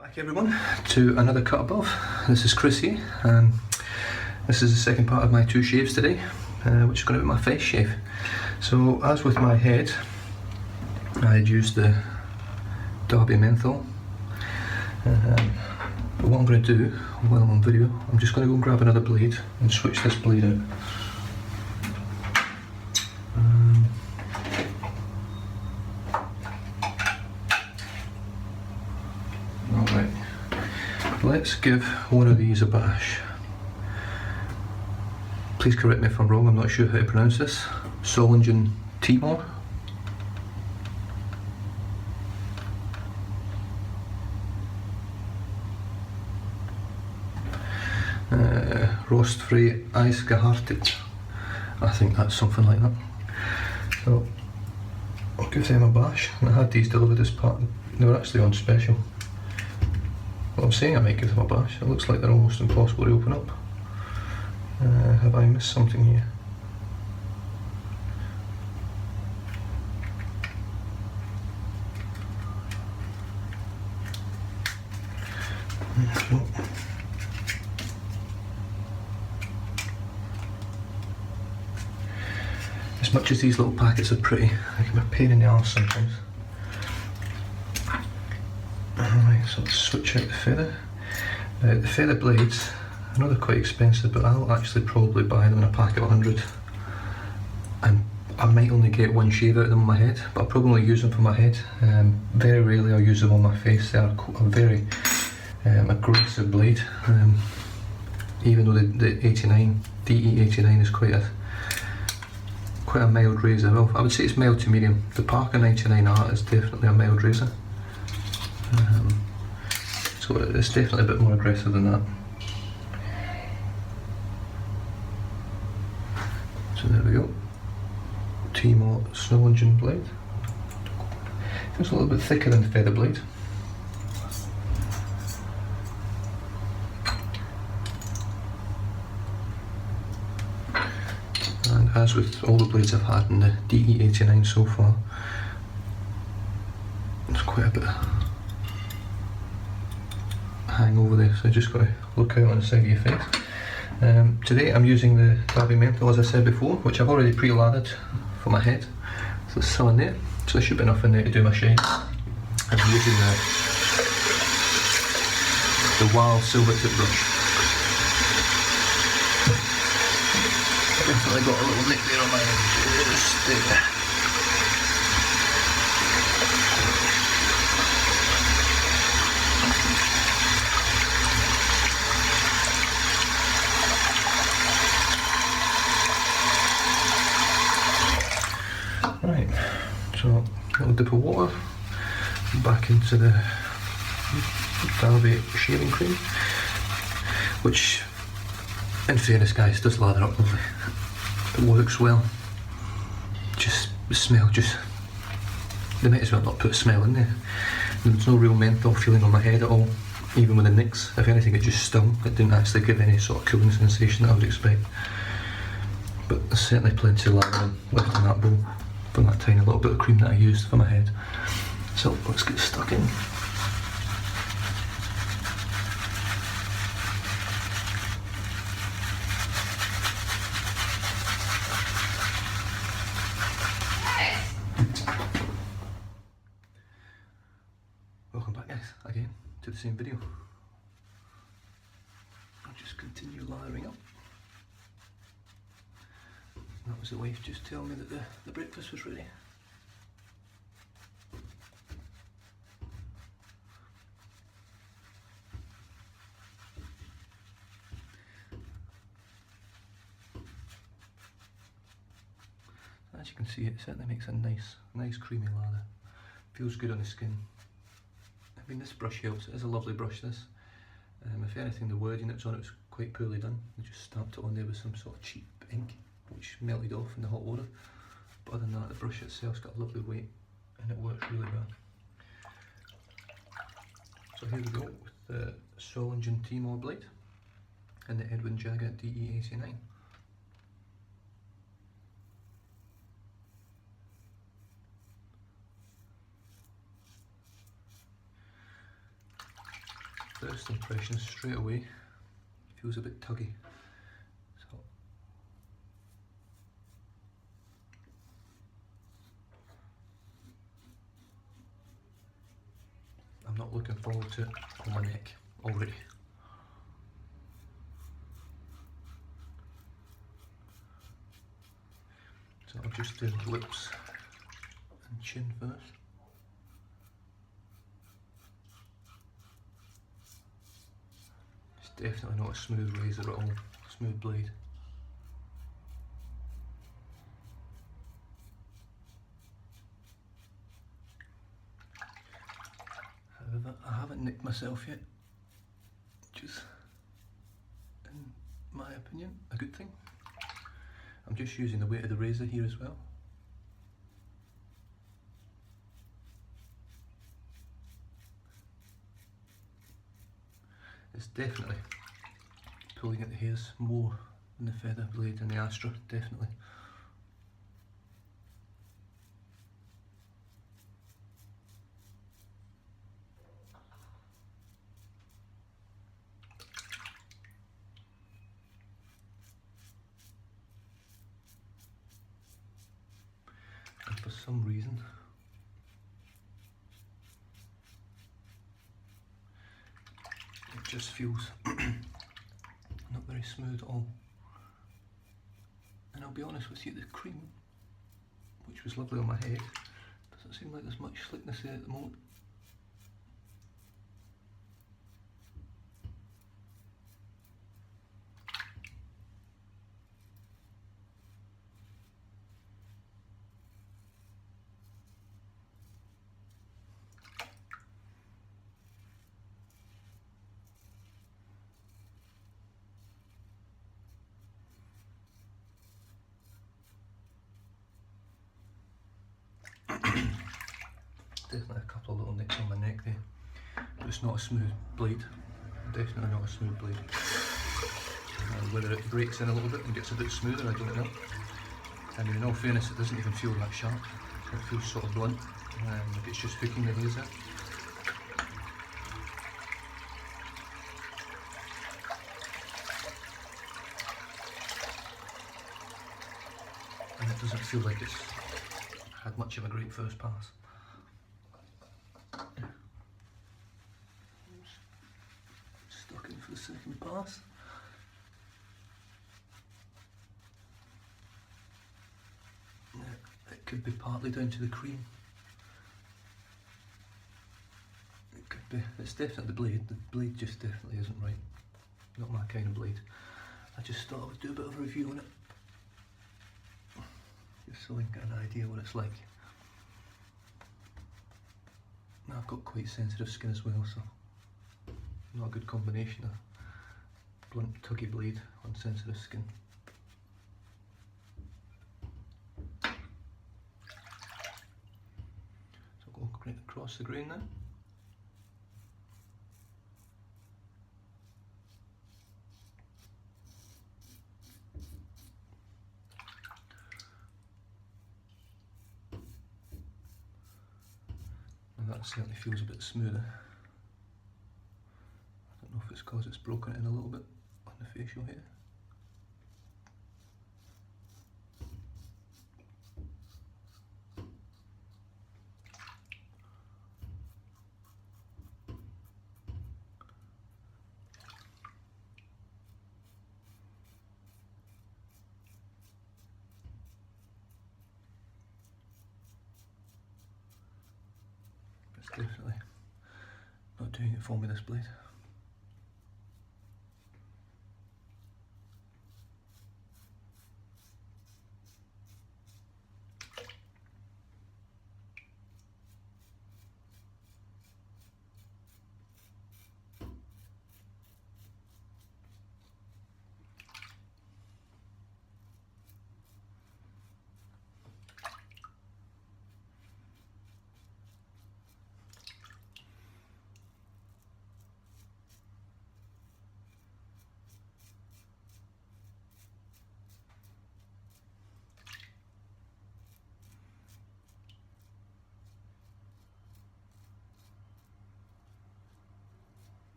Back everyone to another cut above. This is Chris here. This is the second part of my two shaves today, which is going to be my face shave. So as with my head, I had used the Derby Menthol. But what I'm going to do while I'm on video, I'm just going to go and grab another blade and switch this blade out. Alright, let's give one of these a bash. Please correct me if I'm wrong, I'm not sure how to pronounce this. Solingen Timor. Rostfree Eisgehartet. I think that's something like that. So I'll give them a bash. And I had these delivered as part, they were actually on special. Well, I'm saying I might give them a bash. It looks like they're almost impossible to open up. Have I missed something here? So, as much as these little packets are pretty, they can be a pain in the arse sometimes. Alright, so let's switch out the feather. The feather blades, I know they're quite expensive, but I'll actually probably buy them in a pack of 100. And I might only get one shave out of them on my head, but I'll probably use them for my head. Very rarely I'll use them on my face. They are a very aggressive blade. Even though the 89, DE89 is quite a mild razor. Well, I would say it's mild to medium. The Parker 99R is definitely a mild razor. So it's definitely a bit more aggressive than that. So there we go. Timor Solingen blade. Feels a little bit thicker than the feather blade. And as with all the blades I've had in the DE89 so far, there's quite a bit of hang over there, so you just got to look out on the side of your face. Today I'm using the Derby Menthol, as I said before, which I've already pre-lathered for my head. So there's some in there, so there should be enough in there to do my shades. I'm using the Wild Silver Tip brush. Definitely got a little nick there on my head, just there. Right, so a little dip of water back into the Derby shaving cream, which in fairness guys does lather up lovely. It works well. Just the smell, they might as well not put a smell in there. There's no real menthol feeling on my head at all, even with the nicks. If anything it just stung, it didn't actually give any sort of cooling sensation that I would expect. But there's certainly plenty of lathering left in that bowl from that tiny little bit of cream that I used for my head. So let's get stuck in. Welcome back guys, again, to the same video. I'll just continue lathering up. That was the wife just telling me that the breakfast was ready. As you can see, it certainly makes a nice creamy lather. Feels good on the skin. I mean, this brush helps. It is a lovely brush, this. If anything, the wording that's on it was quite poorly done. They just stamped it on there with some sort of cheap ink, which melted off in the hot water. But other than that, the brush itself's got a lovely weight and it works really well. So here we go with the Solingen Timor blade and the Edwin Jagger DE89. First impression straight away feels a bit tuggy. So I'm not looking forward to it on my neck already. So I'll just do lips and chin first. It's definitely not a smooth razor at all, smooth blade. However, I haven't nicked myself yet, which is, in my opinion, a good thing. I'm just using the weight of the razor here as well. It's definitely pulling at the hairs more than the feather blade and the Astra, definitely. And for some reason, it just feels not very smooth at all. And I'll be honest with you, the cream, which was lovely on my head, doesn't seem like there's much slickness there at the moment. Definitely a couple of little nicks on my neck there, but it's not a smooth blade, definitely not a smooth blade. Whether it breaks in a little bit and gets a bit smoother, I don't know. I mean, in all fairness, it doesn't even feel that sharp, it feels sort of blunt, like it's just hooking the hairs in. And it doesn't feel like it's had much of a great first pass. Stuck in for the second pass. Yeah, it could be partly down to the cream. It could be. It's definitely the blade. The blade just definitely isn't right. Not my kind of blade. I just thought I would do a bit of a review on it, just so I can get an idea what it's like. Now I've got quite sensitive skin as well, so not a good combination of blunt, tuggy blade on sensitive skin. So I'll go right across the grain now. And that certainly feels a bit smoother. I don't know if it's because it's broken in a little bit on the facial hair. It's definitely not doing it for me, this blade.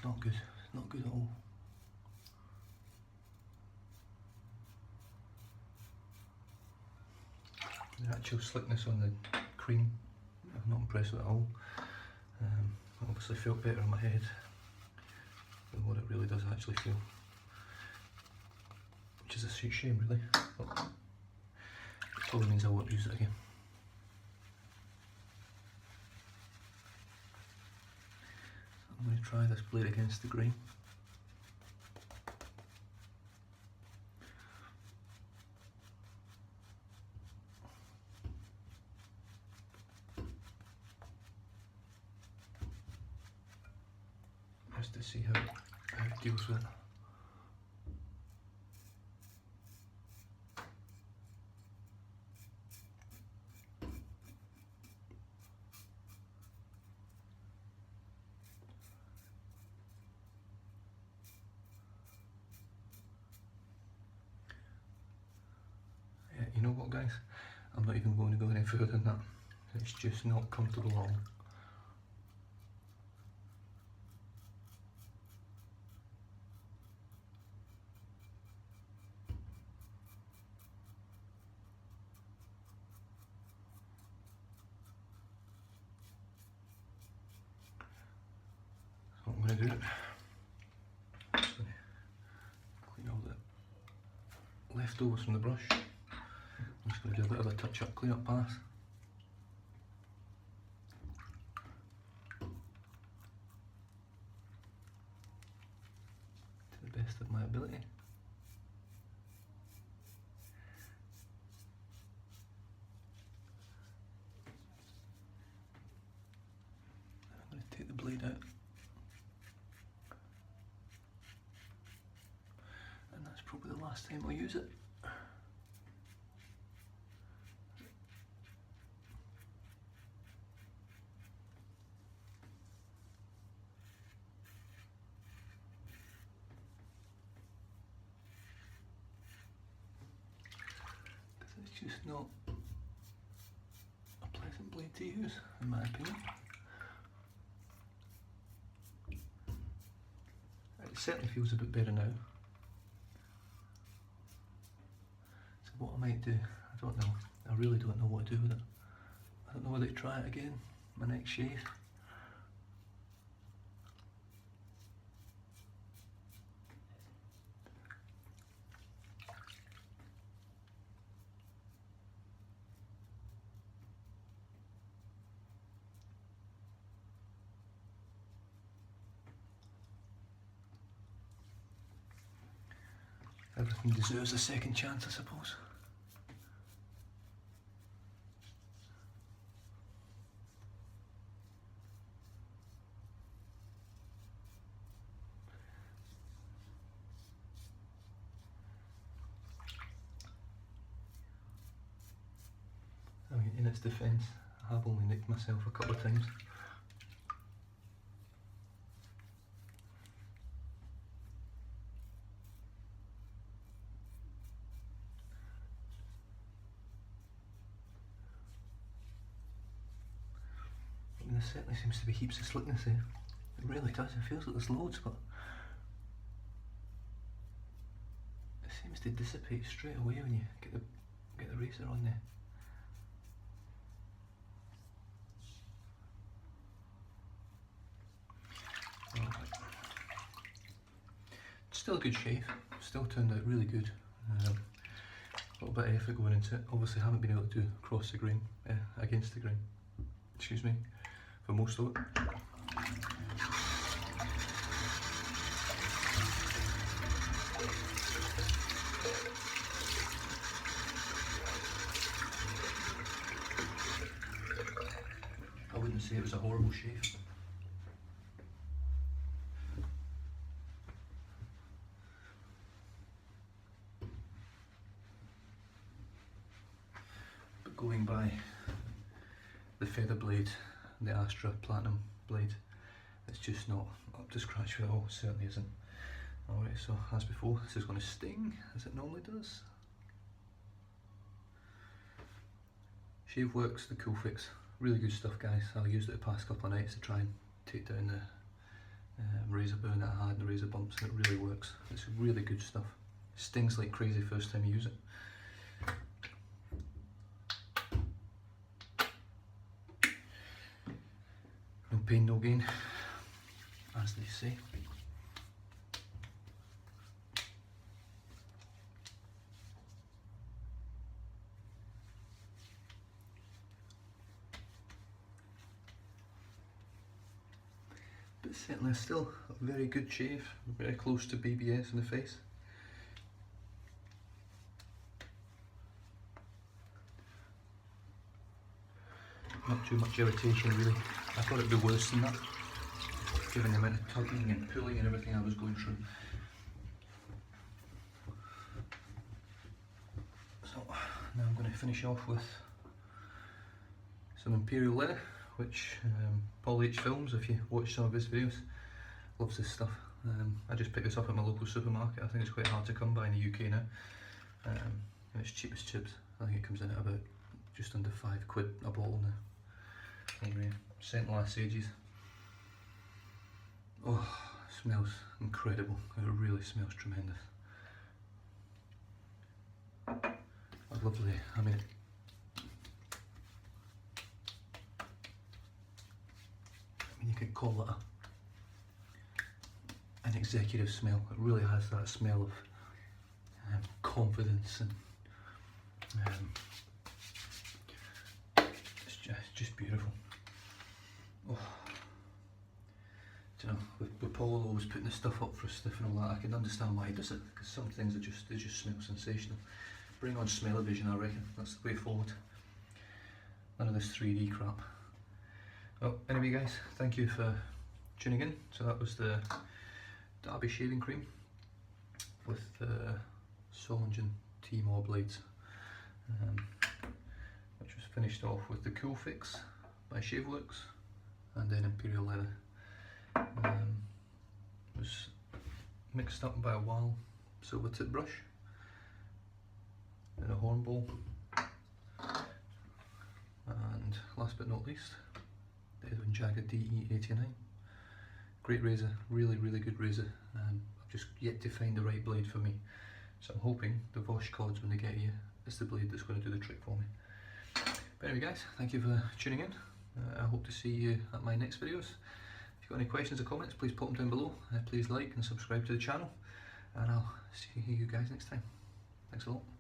not good. It's not good at all. The actual slickness on the cream, I'm not impressed with it at all. Obviously felt better on my head than what it really does actually feel, which is a shame really, but it probably means I won't use it again. So I'm going to try this blade against the grain. Just to see how it deals with it. Yeah, you know what guys, I'm not even going to go any further than that. It's just not comfortable at all. So what I'm going to do, just going to clean all the leftovers from the brush. I'm just going to do a bit of a touch-up clean-up pass. To the best of my ability. I'm going to take the blade out. And that's probably the last time I'll use it. It's just not a pleasant blade to use, in my opinion. It certainly feels a bit better now. So what I might do, I don't know. I really don't know what to do with it. I don't know whether to try it again, my next shave. Everything deserves a second chance, I suppose. I mean, in its defence, I have only nicked myself a couple of times. I mean, there certainly seems to be heaps of slickness here. It really does, it feels like there's loads, but it seems to dissipate straight away when you get the razor on there. Still a good shave, still turned out really good. A little bit of effort going into it. Obviously haven't been able to do across the grain, against the grain, excuse me, for most of it. I wouldn't say it was a horrible shave. But going by the feather blade, the Astra Platinum blade, it's just not up to scratch with it all, it certainly isn't. Alright, so as before, this is going to sting, as it normally does. Shave Works, the Cool Fix. Really good stuff guys. I've used it the past couple of nights to try and take down razor burn that I had and the razor bumps, and it really works. It's really good stuff. It stings like crazy first time you use it. No pain, no gain, as they say. But certainly still a very good shave, very close to BBS in the face. Not too much irritation really. I thought it would be worse than that, given the amount of tugging and pulling and everything I was going through. So now I'm going to finish off with some Imperial leather, which Paul H Films, if you watch some of his videos, loves this stuff. I just picked this up at my local supermarket. I think it's quite hard to come by in the UK now, and it's cheap as chips. I think it comes in at about just under £5 a bottle now. Anyway, scent lasts ages. Oh, it smells incredible. It really smells tremendous. I'd love to, I mean, you could call it an executive smell. It really has that smell of confidence, and it's just beautiful. Oh. You know, with Paul always putting the stuff up for a sniff and all that, I can understand why he does it, because some things they just smell sensational. Bring on smell-o-vision, I reckon. That's the way forward. None of this 3D crap. Well, anyway guys, thank you for tuning in. So that was the Derby shaving cream with the Solingen T-More blades, which was finished off with the Cool Fix by Shaveworks, and then Imperial leather. Was mixed up by a Wahl silver tip brush in a horn bowl, and last but not least, the Edwin Jagger DE89. Great razor, really good razor. I've just yet to find the right blade for me, so I'm hoping the Vosh Cods, when they get here, is the blade that's going to do the trick for me. But anyway guys, thank you for tuning in. I hope to see you at my next videos. If you've got any questions or comments, please pop them down below. Please like and subscribe to the channel, and I'll see you guys next time. Thanks a lot.